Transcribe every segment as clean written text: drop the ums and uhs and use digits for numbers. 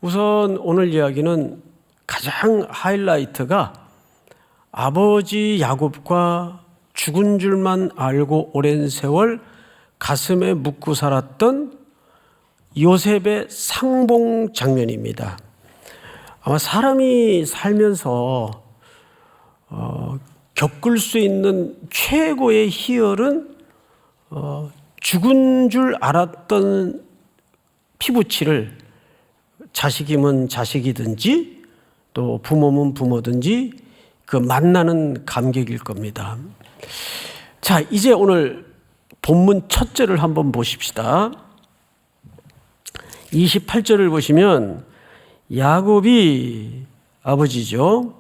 우선 오늘 이야기는 가장 하이라이트가 아버지 야곱과 죽은 줄만 알고 오랜 세월 가슴에 묻고 살았던 요셉의 상봉 장면입니다. 아마 사람이 살면서 겪을 수 있는 최고의 희열은 죽은 줄 알았던 피부치를 자식이면 자식이든지 또 부모면 부모든지 그 만나는 감격일 겁니다. 자, 이제 오늘 본문 첫째를 한번 보십시다. 28절을 보시면 야곱이 아버지죠.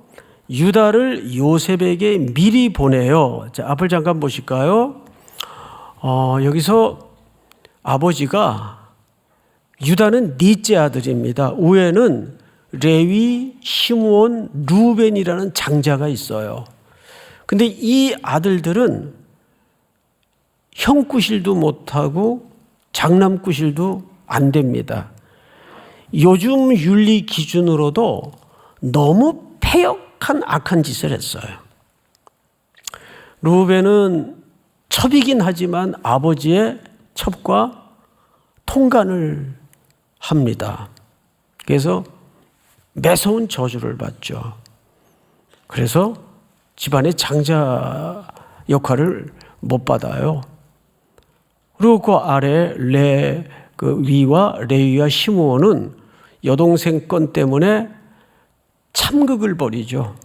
유다를 요셉에게 미리 보내요. 자, 앞을 잠깐 보실까요? 여기서 아버지가 유다는 넷째 아들입니다. 위에는 레위, 시므온, 루벤이라는 장자가 있어요. 근데 이 아들들은 형구실도 못하고 장남구실도 안 됩니다. 요즘 윤리 기준으로도 너무 패역한 악한 짓을 했어요. 루벤은 첩이긴 하지만 아버지의 첩과 통간을 합니다. 그래서 매서운 저주를 받죠. 그래서 집안의 장자 역할을 못 받아요. 그리고 그 아래 위와 레위와 시므온은 여동생 건 때문에 참극을 벌이죠.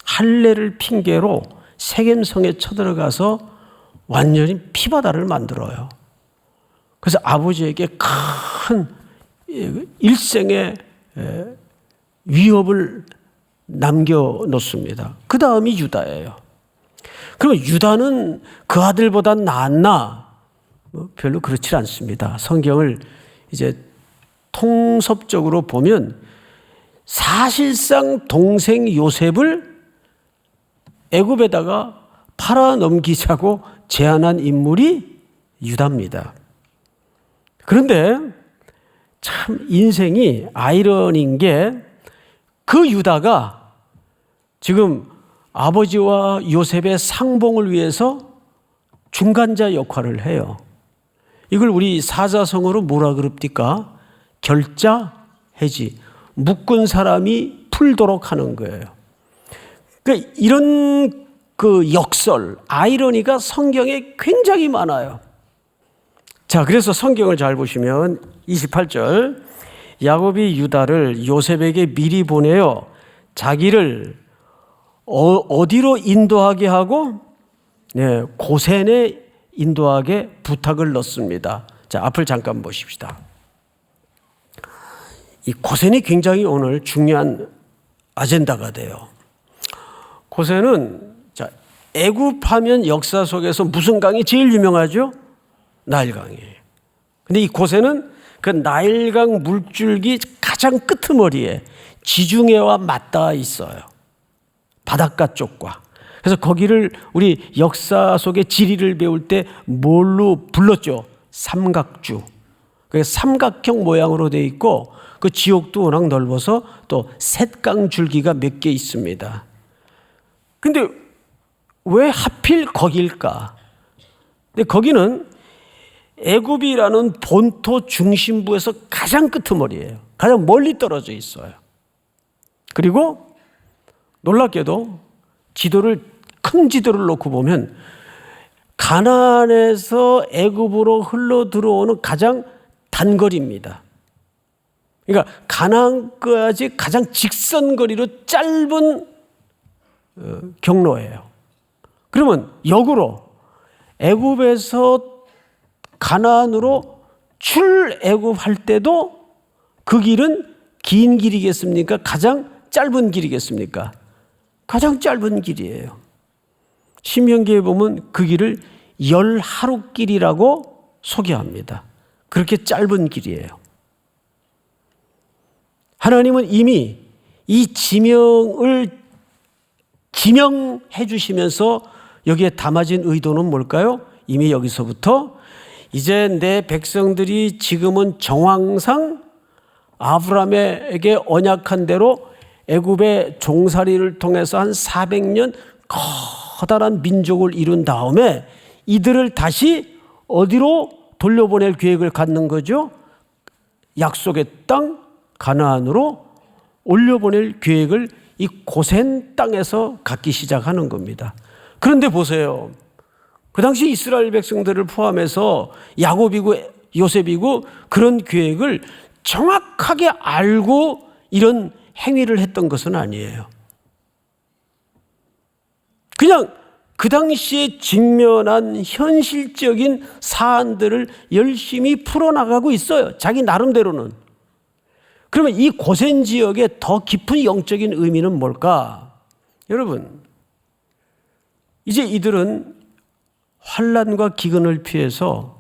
할례를 핑계로 세겜성에 쳐들어가서 완전히 피바다를 만들어요. 그래서 아버지에게 큰 일생의 위협을 남겨놓습니다. 그 다음이 유다예요. 그럼 유다는 그 아들보다 낫나? 별로 그렇지 않습니다. 성경을 이제 통섭적으로 보면 사실상 동생 요셉을 애굽에다가 팔아넘기자고 제안한 인물이 유다입니다. 그런데 참 인생이 아이러니인 게 그 유다가 지금 아버지와 요셉의 상봉을 위해서 중간자 역할을 해요. 이걸 우리 사자성어로 뭐라 그럽니까? 결자, 해지. 묶은 사람이 풀도록 하는 거예요. 그러니까 이런 그 역설, 아이러니가 성경에 굉장히 많아요. 자, 그래서 성경을 잘 보시면 28절 야곱이 유다를 요셉에게 미리 보내어 자기를 어디로 인도하게 하고 고센에 인도하게 부탁을 넣습니다. 자, 앞을 잠깐 보십시다. 이 고센이 굉장히 오늘 중요한 아젠다가 돼요. 고센은 애굽하면 역사 속에서 무슨 강이 제일 유명하죠? 나일강이에요. 근데 이 고센은 그 나일강 물줄기 가장 끄트머리에 지중해와 맞닿아 있어요. 바닷가 쪽과. 그래서 거기를 우리 역사 속의 지리를 배울 때 뭘로 불렀죠? 삼각주. 그래서 삼각형 모양으로 되어 있고 그 지옥도 워낙 넓어서 또 셋강 줄기가 몇 개 있습니다. 근데 왜 하필 거길까? 근데 거기는 애굽이라는 본토 중심부에서 가장 끄트머리예요. 가장 멀리 떨어져 있어요. 그리고 놀랍게도 큰 지도를 놓고 보면 가나안에서 애굽으로 흘러 들어오는 가장 단거리입니다. 그러니까 가나안까지 가장 직선거리로 짧은 경로예요. 그러면 역으로 애굽에서 가나안으로 출애굽할 때도 그 길은 긴 길이겠습니까? 가장 짧은 길이겠습니까? 가장 짧은 길이에요. 신명기에 보면 그 길을 10하루길이라고 소개합니다. 그렇게 짧은 길이에요. 하나님은 이미 이 지명을 지명해 주시면서 여기에 담아진 의도는 뭘까요? 이미 여기서부터 이제 내 백성들이 지금은 정황상 아브라함에게 언약한 대로 애굽의 종살이를 통해서 한 400년 커다란 민족을 이룬 다음에 이들을 다시 어디로 돌려보낼 계획을 갖는 거죠? 약속의 땅 가나안으로 올려보낼 계획을 이 고센 땅에서 갖기 시작하는 겁니다. 그런데 보세요. 그 당시 이스라엘 백성들을 포함해서 야곱이고 요셉이고 그런 계획을 정확하게 알고 이런 행위를 했던 것은 아니에요. 그냥 그 당시에 직면한 현실적인 사안들을 열심히 풀어나가고 있어요. 자기 나름대로는. 그러면 이 고센 지역의 더 깊은 영적인 의미는 뭘까? 여러분, 이제 이들은 환난과 기근을 피해서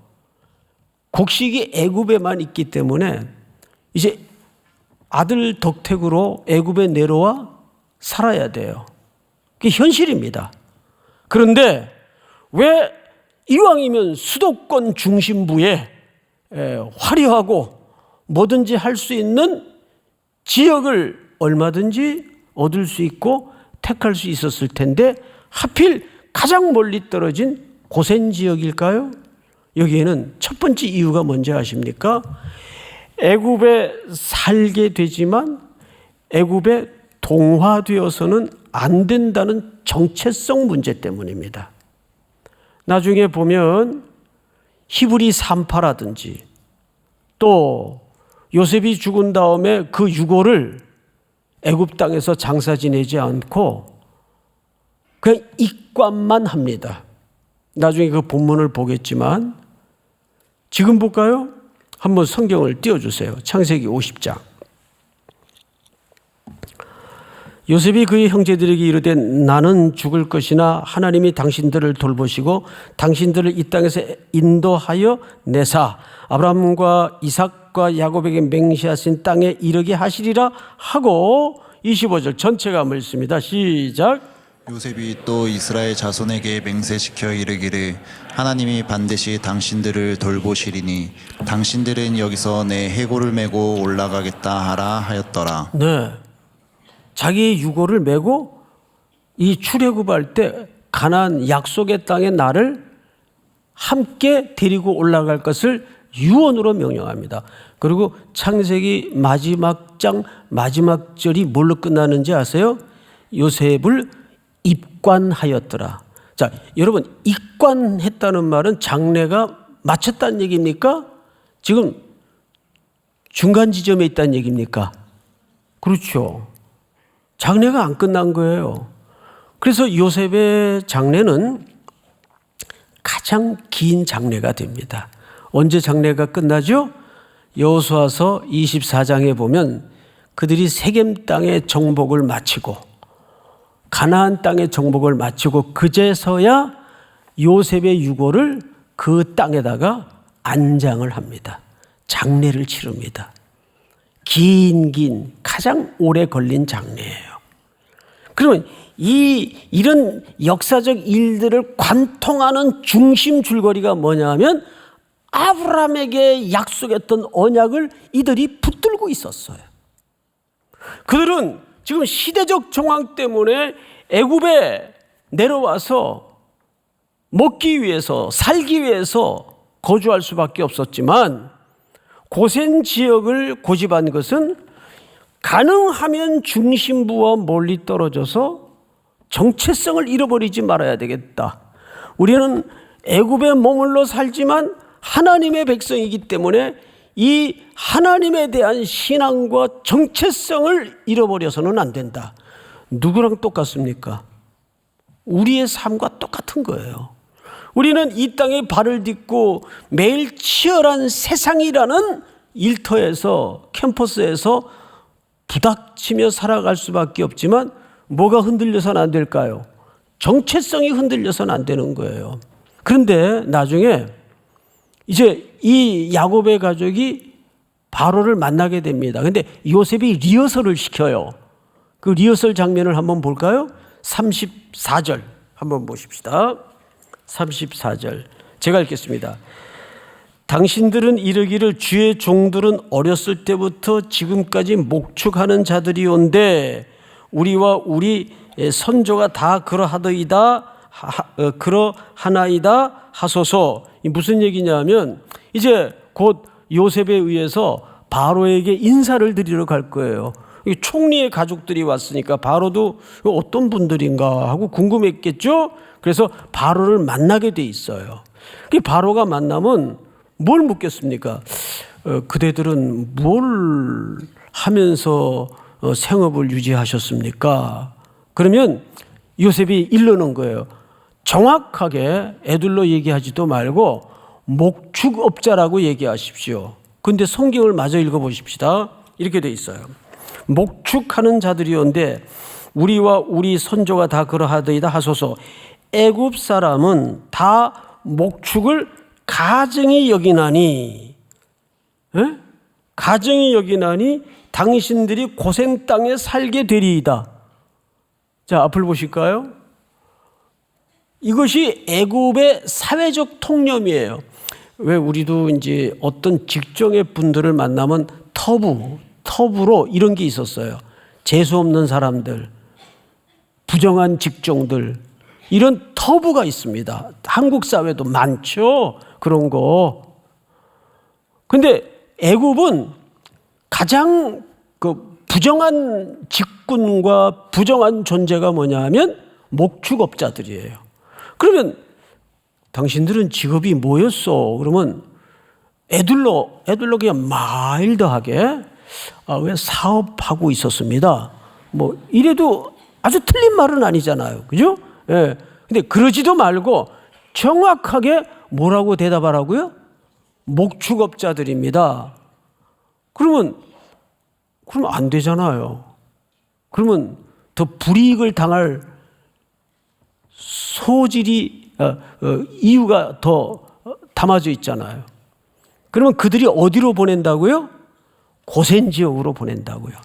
곡식이 애굽에만 있기 때문에 이제 아들 덕택으로 애굽에 내려와 살아야 돼요. 그게 현실입니다. 그런데 왜 이왕이면 수도권 중심부에 화려하고 뭐든지 할 수 있는 지역을 얼마든지 얻을 수 있고 택할 수 있었을 텐데 하필 가장 멀리 떨어진 고센 지역일까요? 여기에는 첫 번째 이유가 뭔지 아십니까? 애굽에 살게 되지만 애굽에 동화되어서는 안 된다는 정체성 문제 때문입니다. 나중에 보면 히브리 산파라든지 또 요셉이 죽은 다음에 그 유고를 애굽 땅에서 장사 지내지 않고 그냥 입관만 합니다. 나중에 그 본문을 보겠지만 지금 볼까요? 한번 성경을 띄워주세요. 창세기 50장. 요셉이 그의 형제들에게 이르되 나는 죽을 것이나 하나님이 당신들을 돌보시고 당신들을 이 땅에서 인도하여 내사 아브라함과 이삭과 야곱에게 맹세하신 땅에 이르게 하시리라 하고 25절 전체가 읽습니다. 시작. 요셉이 또 이스라엘 자손에게 맹세시켜 이르기를 하나님이 반드시 당신들을 돌보시리니 당신들은 여기서 내 해골을 메고 올라가겠다 하라 하였더라. 네, 자기의 유고를 메고 이 출애굽할 때 가나안 약속의 땅에 나를 함께 데리고 올라갈 것을 유언으로 명령합니다. 그리고 창세기 마지막 장 마지막 절이 뭘로 끝나는지 아세요? 요셉을 입관하였더라. 자, 여러분, 입관했다는 말은 장래가 마쳤다는 얘기입니까? 지금 중간 지점에 있다는 얘기입니까? 그렇죠. 장래가 안 끝난 거예요. 그래서 요셉의 장래는 가장 긴 장래가 됩니다. 언제 장래가 끝나죠? 여호수아서 24장에 보면 그들이 세겜 땅의 정복을 마치고 가나안 땅의 정복을 마치고 그제서야 요셉의 유고를 그 땅에다가 안장을 합니다. 장례를 치릅니다. 긴 가장 오래 걸린 장례예요. 그러면 이런 역사적 일들을 관통하는 중심 줄거리가 뭐냐면 아브라함에게 약속했던 언약을 이들이 붙들고 있었어요. 그들은 지금 시대적 정황 때문에 애굽에 내려와서 먹기 위해서 살기 위해서 거주할 수밖에 없었지만 고센 지역을 고집한 것은 가능하면 중심부와 멀리 떨어져서 정체성을 잃어버리지 말아야 되겠다. 우리는 애굽에 머물러 살지만 하나님의 백성이기 때문에 이 하나님에 대한 신앙과 정체성을 잃어버려서는 안 된다. 누구랑 똑같습니까? 우리의 삶과 똑같은 거예요. 우리는 이 땅에 발을 딛고 매일 치열한 세상이라는 일터에서 캠퍼스에서 부닥치며 살아갈 수밖에 없지만 뭐가 흔들려서는 안 될까요? 정체성이 흔들려서는 안 되는 거예요. 그런데 나중에 이제 이 야곱의 가족이 바로를 만나게 됩니다. 그런데 요셉이 리허설을 시켜요. 그 리허설 장면을 한번 볼까요? 34절 한번 보십시다. 34절 제가 읽겠습니다. 당신들은 이르기를 주의 종들은 어렸을 때부터 지금까지 목축하는 자들이온데 우리와 우리 선조가 다 그러하더이다 그러하나이다 하소서. 무슨 얘기냐면 이제 곧 요셉에 의해서 바로에게 인사를 드리러 갈 거예요. 총리의 가족들이 왔으니까 바로도 어떤 분들인가 하고 궁금했겠죠. 그래서 바로를 만나게 돼 있어요. 바로가 만나면 뭘 묻겠습니까? 그대들은 뭘 하면서 생업을 유지하셨습니까? 그러면 요셉이 일러는 거예요. 정확하게 애둘러 얘기하지도 말고 목축업자라고 얘기하십시오. 근데 성경을 마저 읽어보십시다. 이렇게 돼 있어요. 목축하는 자들이온데 우리와 우리 선조가 다 그러하더이다 하소서. 애굽 사람은 다 목축을 가증히 여기나니, 가증히 여기나니 당신들이 고센 땅에 살게 되리이다. 자, 앞을 보실까요? 이것이 애굽의 사회적 통념이에요. 왜 우리도 이제 어떤 직종의 분들을 만나면 터부로 이런 게 있었어요. 재수 없는 사람들, 부정한 직종들, 이런 터부가 있습니다. 한국 사회도 많죠. 그런 거. 근데 애굽은 가장 그 부정한 직군과 부정한 존재가 뭐냐면 목축업자들이에요. 그러면 당신들은 직업이 뭐였어? 그러면 애둘러 그냥 마일드하게 왜 사업하고 있었습니다. 뭐 이래도 아주 틀린 말은 아니잖아요. 그죠? 예. 근데 그러지도 말고 정확하게 뭐라고 대답하라고요? 목축업자들입니다. 그러면 안 되잖아요. 그러면 더 불이익을 당할 소질이 이유가 더 담아져 있잖아요. 그러면 그들이 어디로 보낸다고요? 고센 지역으로 보낸다고요.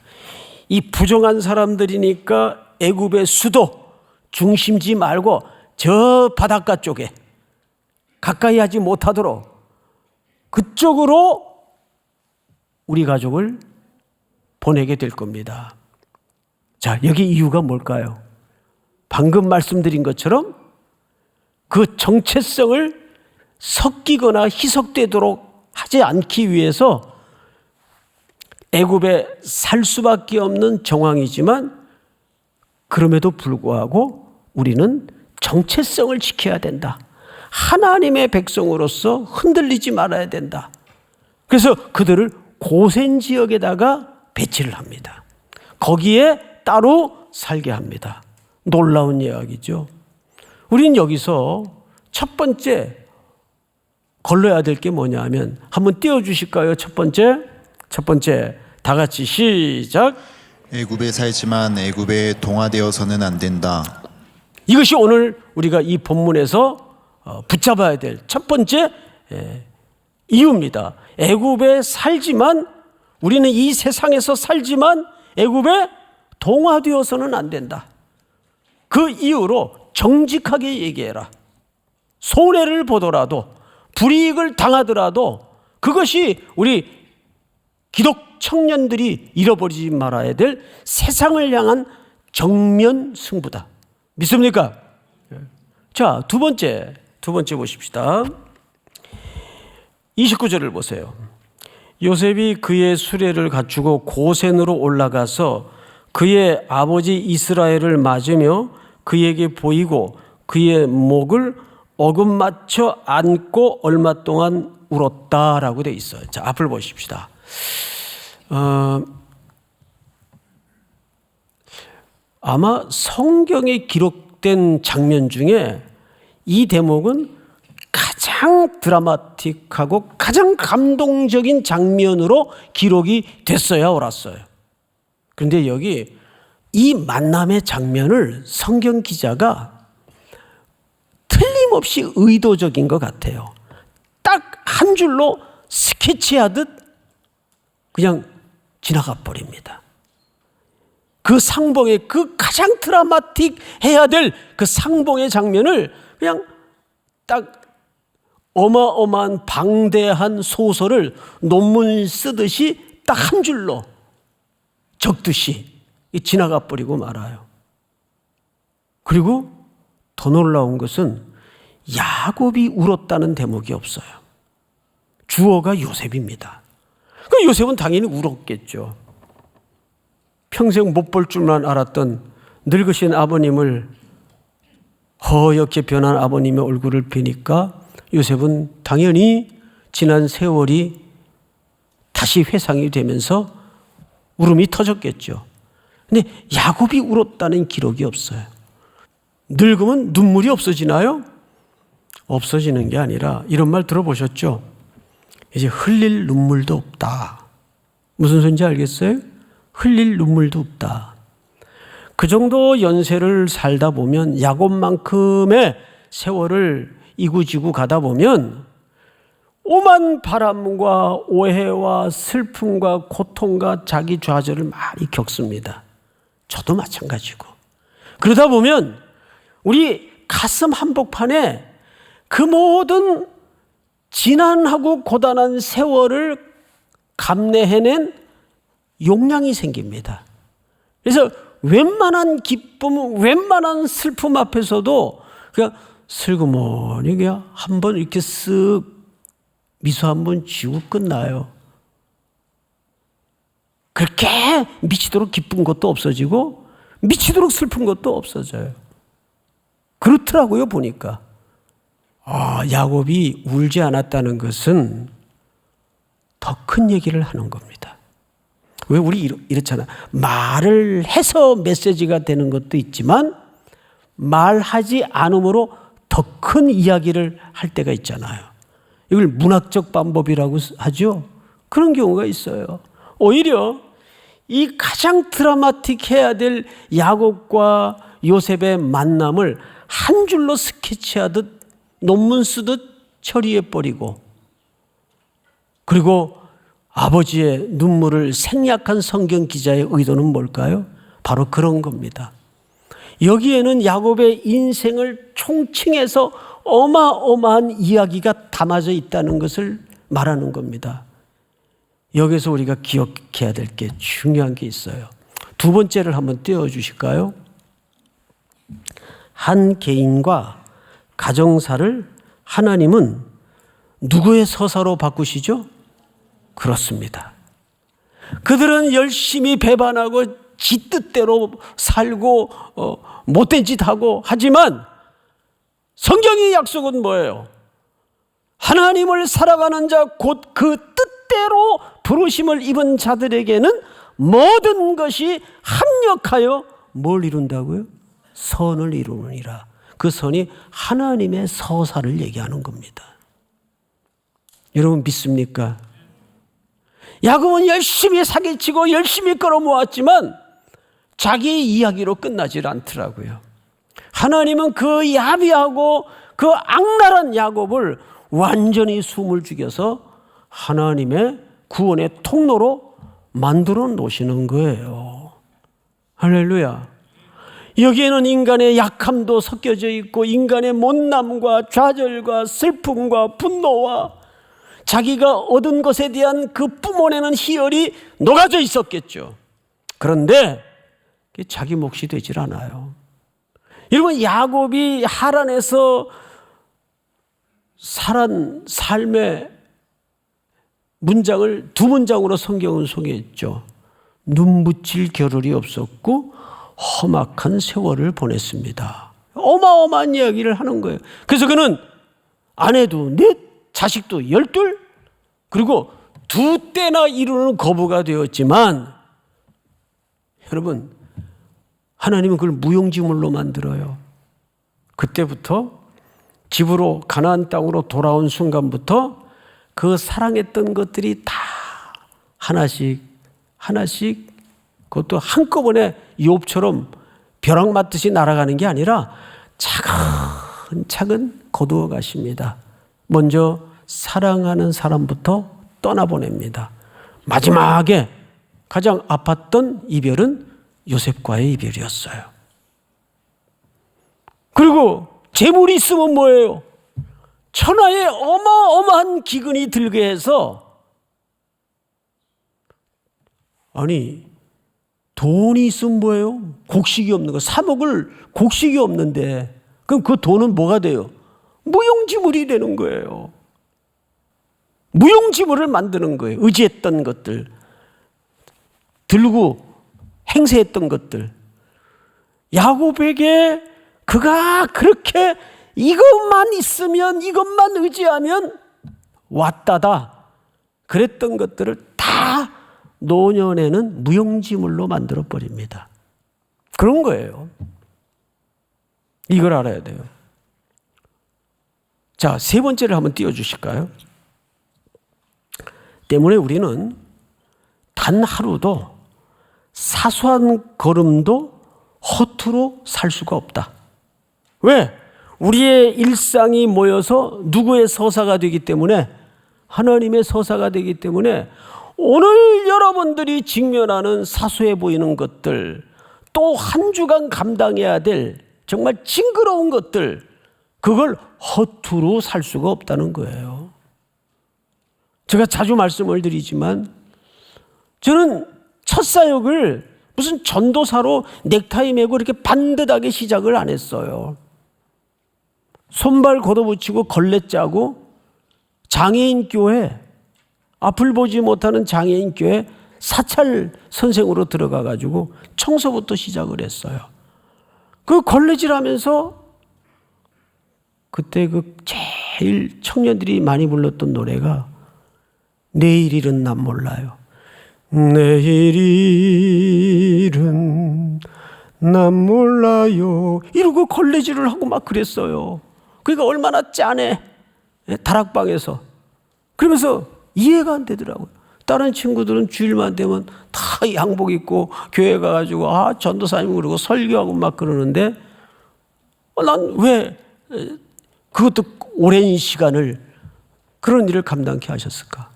이 부정한 사람들이니까 애굽의 수도 중심지 말고 저 바닷가 쪽에 가까이 하지 못하도록 그쪽으로 우리 가족을 보내게 될 겁니다. 자, 여기 이유가 뭘까요? 방금 말씀드린 것처럼 그 정체성을 섞이거나 희석되도록 하지 않기 위해서 애굽에 살 수밖에 없는 정황이지만 그럼에도 불구하고 우리는 정체성을 지켜야 된다. 하나님의 백성으로서 흔들리지 말아야 된다. 그래서 그들을 고센 지역에다가 배치를 합니다. 거기에 따로 살게 합니다. 놀라운 이야기죠. 우린 여기서 첫 번째 걸러야 될 게 뭐냐 하면 한번 띄워주실까요? 첫 번째 다 같이 시작. 애굽에 살지만 애굽에 동화되어서는 안 된다. 이것이 오늘 우리가 이 본문에서 붙잡아야 될 첫 번째 이유입니다. 애굽에 살지만 우리는 이 세상에서 살지만 애굽에 동화되어서는 안 된다. 그 이유로 정직하게 얘기해라. 손해를 보더라도 불이익을 당하더라도 그것이 우리 기독 청년들이 잃어버리지 말아야 될 세상을 향한 정면 승부다. 믿습니까? 자, 두 번째 보십시다. 29절을 보세요. 요셉이 그의 수레를 갖추고 고센으로 올라가서 그의 아버지 이스라엘을 맞으며 그에게 보이고 그의 목을 어금맞춰 안고 얼마 동안 울었다라고 되어 있어요. 자, 앞을 보십시다. 아마 성경에 기록된 장면 중에 이 대목은 가장 드라마틱하고 가장 감동적인 장면으로 기록이 됐어야 옳았어요. 그런데 여기 이 만남의 장면을 성경 기자가 틀림없이 의도적인 것 같아요. 딱 한 줄로 스케치하듯 그냥 지나가 버립니다. 그 상봉의 그 가장 드라마틱 해야 될 그 상봉의 장면을 그냥 딱 어마어마한 방대한 소설을 논문 쓰듯이 딱 한 줄로 적듯이 지나가 버리고 말아요. 그리고 더 놀라운 것은 야곱이 울었다는 대목이 없어요. 주어가 요셉입니다. 그 요셉은 당연히 울었겠죠. 평생 못 볼 줄만 알았던 늙으신 아버님을 허옇게 변한 아버님의 얼굴을 뵈니까 요셉은 당연히 지난 세월이 다시 회상이 되면서 울음이 터졌겠죠. 근데 야곱이 울었다는 기록이 없어요. 늙으면 눈물이 없어지나요? 없어지는 게 아니라 이런 말 들어보셨죠? 이제 흘릴 눈물도 없다. 무슨 소리인지 알겠어요? 흘릴 눈물도 없다. 그 정도 연세를 살다 보면 야곱만큼의 세월을 이구지구 가다 보면 오만 바람과 오해와 슬픔과 고통과 자기 좌절을 많이 겪습니다. 저도 마찬가지고. 그러다 보면 우리 가슴 한복판에 그 모든 지난하고 고단한 세월을 감내해낸 용량이 생깁니다. 그래서 웬만한 기쁨, 웬만한 슬픔 앞에서도 그냥 슬그머니 그냥 한번 이렇게 쓱 미소 한번 지우고 끝나요. 그렇게 미치도록 기쁜 것도 없어지고 미치도록 슬픈 것도 없어져요. 그렇더라고요, 보니까. 야곱이 울지 않았다는 것은 더 큰 얘기를 하는 겁니다. 왜 우리 이렇잖아. 말을 해서 메시지가 되는 것도 있지만 말하지 않음으로 더 큰 이야기를 할 때가 있잖아요. 이걸 문학적 방법이라고 하죠. 그런 경우가 있어요. 오히려 이 가장 드라마틱해야 될 야곱과 요셉의 만남을 한 줄로 스케치하듯 논문 쓰듯 처리해버리고 그리고 아버지의 눈물을 생략한 성경 기자의 의도는 뭘까요? 바로 그런 겁니다. 여기에는 야곱의 인생을 총칭해서 어마어마한 이야기가 담아져 있다는 것을 말하는 겁니다. 여기서 우리가 기억해야 될 게 중요한 게 있어요. 두 번째를 한번 띄워주실까요? 한 개인과 가정사를 하나님은 누구의 서사로 바꾸시죠? 그렇습니다. 그들은 열심히 배반하고 지 뜻대로 살고 못된 짓 하고 하지만 성경의 약속은 뭐예요? 하나님을 살아가는 자 곧 그 뜻대로 부르심을 입은 자들에게는 모든 것이 합력하여 뭘 이룬다고요? 선을 이루느니라. 그 선이 하나님의 서사를 얘기하는 겁니다. 여러분 믿습니까? 야곱은 열심히 사기치고 열심히 끌어모았지만 자기 이야기로 끝나질 않더라고요. 하나님은 그 야비하고 그 악랄한 야곱을 완전히 숨을 죽여서 하나님의 구원의 통로로 만들어 놓으시는 거예요. 할렐루야. 여기에는 인간의 약함도 섞여져 있고 인간의 못남과 좌절과 슬픔과 분노와 자기가 얻은 것에 대한 그 뿜어내는 희열이 녹아져 있었겠죠. 그런데 자기 몫이 되질 않아요. 여러분 야곱이 하란에서 살한 삶의 문장을 두 문장으로 성경은 소개했죠. 눈붙일 겨를이 없었고 험악한 세월을 보냈습니다. 어마어마한 이야기를 하는 거예요. 그래서 그는 아내도 넷, 자식도 12, 그리고 2때나 이루는 거부가 되었지만 여러분 하나님은 그걸 무용지물로 만들어요. 그때부터 집으로 가나안 땅으로 돌아온 순간부터 그 사랑했던 것들이 다 하나씩 그것도 한꺼번에 욥처럼 벼락 맞듯이 날아가는 게 아니라 차근차근 거두어 가십니다. 먼저 사랑하는 사람부터 떠나보냅니다. 마지막에 가장 아팠던 이별은 요셉과의 이별이었어요. 그리고 재물이 있으면 뭐예요? 천하에 어마어마한 기근이 들게 해서, 아니 돈이 있으면 뭐예요? 곡식이 없는 거, 3억을 곡식이 없는데 그럼 그 돈은 뭐가 돼요? 무용지물이 되는 거예요. 무용지물을 만드는 거예요. 의지했던 것들, 들고 행세했던 것들. 야곱에게 그가 그렇게 이것만 있으면, 이것만 의지하면 왔다다 그랬던 것들을 다 노년에는 무용지물로 만들어 버립니다. 그런 거예요. 이걸 알아야 돼요. 자, 세 번째를 한번 띄워주실까요? 때문에 우리는 단 하루도, 사소한 걸음도 허투루 살 수가 없다. 왜? 우리의 일상이 모여서 누구의 서사가 되기 때문에, 하나님의 서사가 되기 때문에 오늘 여러분들이 직면하는 사소해 보이는 것들, 또 한 주간 감당해야 될 정말 징그러운 것들, 그걸 허투루 살 수가 없다는 거예요. 제가 자주 말씀을 드리지만 저는 첫 사역을 무슨 전도사로 넥타이 메고 이렇게 반듯하게 시작을 안 했어요. 손발 걷어붙이고 걸레 짜고 장애인 교회, 앞을 보지 못하는 장애인 교회 사찰 선생으로 들어가 가지고 청소부터 시작을 했어요. 그 걸레질하면서 그때 그 제일 청년들이 많이 불렀던 노래가 내일 일은 난 몰라요. 내일 일은 난 몰라요. 이러고 걸레질을 하고 막 그랬어요. 그러니까 얼마나 짠해. 다락방에서. 그러면서 이해가 안 되더라고요. 다른 친구들은 주일만 되면 다 양복 입고 교회 가가지고 전도사님 그러고 설교하고 막 그러는데 난 왜 그것도 오랜 시간을 그런 일을 감당케 하셨을까?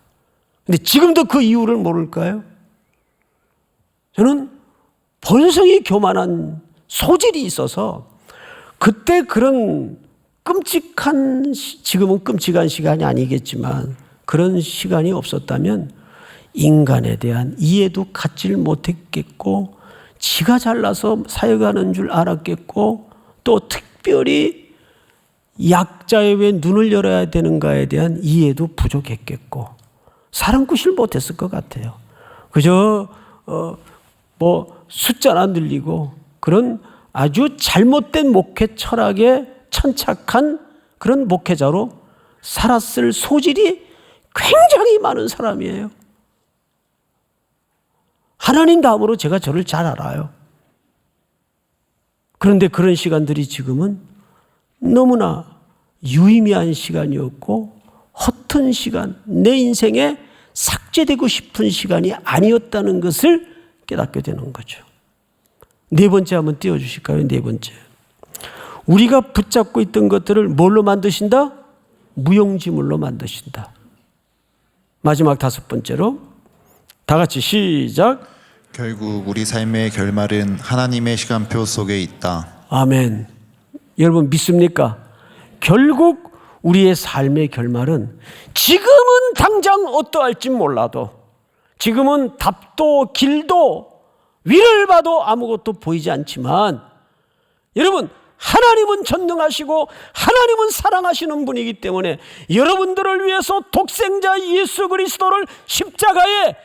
근데 지금도 그 이유를 모를까요? 저는 본성이 교만한 소질이 있어서 그때 그런 끔찍한, 지금은 끔찍한 시간이 아니겠지만 그런 시간이 없었다면 인간에 대한 이해도 갖지를 못했겠고, 지가 잘나서 사역하는 줄 알았겠고, 또 특별히 약자의 왜 눈을 열어야 되는가에 대한 이해도 부족했겠고, 사랑구실 못했을 것 같아요. 그저 숫자나 늘리고 그런 아주 잘못된 목회 철학에 천착한 그런 목회자로 살았을 소질이 굉장히 많은 사람이에요. 하나님 다음으로 제가 저를 잘 알아요. 그런데 그런 시간들이 지금은 너무나 유의미한 시간이었고 허튼 시간, 내 인생에 삭제되고 싶은 시간이 아니었다는 것을 깨닫게 되는 거죠. 네 번째 한번 띄워주실까요? 네 번째. 우리가 붙잡고 있던 것들을 뭘로 만드신다? 무용지물로 만드신다. 마지막 다섯 번째로 다 같이 시작. 결국 우리 삶의 결말은 하나님의 시간표 속에 있다. 아멘. 여러분 믿습니까? 결국 우리의 삶의 결말은 지금은 당장 어떠할지 몰라도, 지금은 답도 길도 위를 봐도 아무것도 보이지 않지만, 여러분 하나님은 전능하시고 하나님은 사랑하시는 분이기 때문에 여러분들을 위해서 독생자 예수 그리스도를 십자가에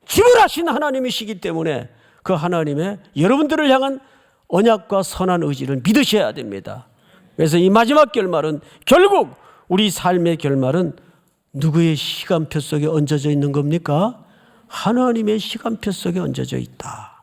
기물하신 하나님이시기 때문에 그 하나님의 여러분들을 향한 언약과 선한 의지를 믿으셔야 됩니다. 그래서 이 마지막 결말은, 결국 우리 삶의 결말은 누구의 시간표 속에 얹어져 있는 겁니까? 하나님의 시간표 속에 얹어져 있다.